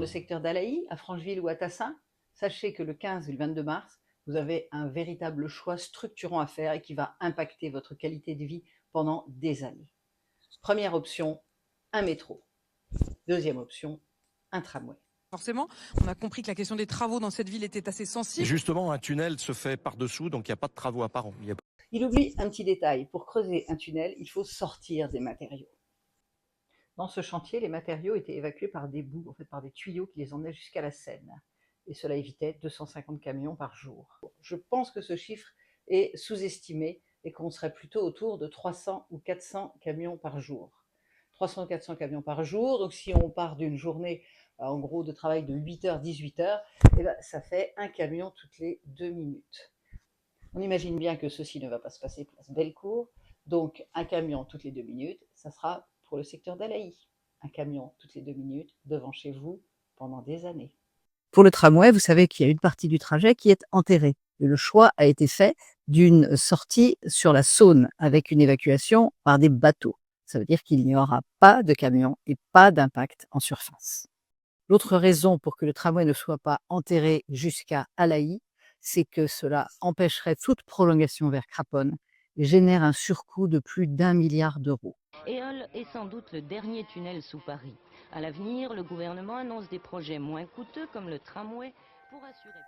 le secteur d'Alaï, à Francheville ou à Tassin, sachez que le 15 et le 22 mars, vous avez un véritable choix structurant à faire et qui va impacter votre qualité de vie pendant des années. Première option, un métro. Deuxième option, un tramway. Forcément, on a compris que la question des travaux dans cette ville était assez Et sensible. justement, un tunnel se fait par-dessous, donc il n'y a pas de travaux apparents. Il oublie un petit détail. Pour creuser un tunnel, il faut sortir des matériaux. Dans ce chantier, les matériaux étaient évacués par des boues, en fait par des tuyaux qui les emmenaient jusqu'à la Seine. Et cela évitait 250 camions par jour. Je pense que ce chiffre est sous-estimé et qu'on serait plutôt autour de 300 ou 400 camions par jour. 300 ou 400 camions par jour, donc si on part d'une journée en gros de travail de 8h, 18h, eh ben, ça fait un camion toutes les 2 minutes. On imagine bien que ceci ne va pas se passer place Bellecour, donc un camion toutes les 2 minutes, ça sera pour le secteur d'Alaï. Un camion toutes les 2 minutes devant chez vous pendant des années. Pour le tramway, vous savez qu'il y a une partie du trajet qui est enterrée. Et le choix a été fait d'une sortie sur la Saône avec une évacuation par des bateaux. Ça veut dire qu'il n'y aura pas de camions et pas d'impact en surface. L'autre raison pour que le tramway ne soit pas enterré jusqu'à Alaï, c'est que cela empêcherait toute prolongation vers Craponne et génère un surcoût de plus d'1 milliard d'euros. Éole est sans doute le dernier tunnel sous Paris. À l'avenir, le gouvernement annonce des projets moins coûteux comme le tramway pour assurer...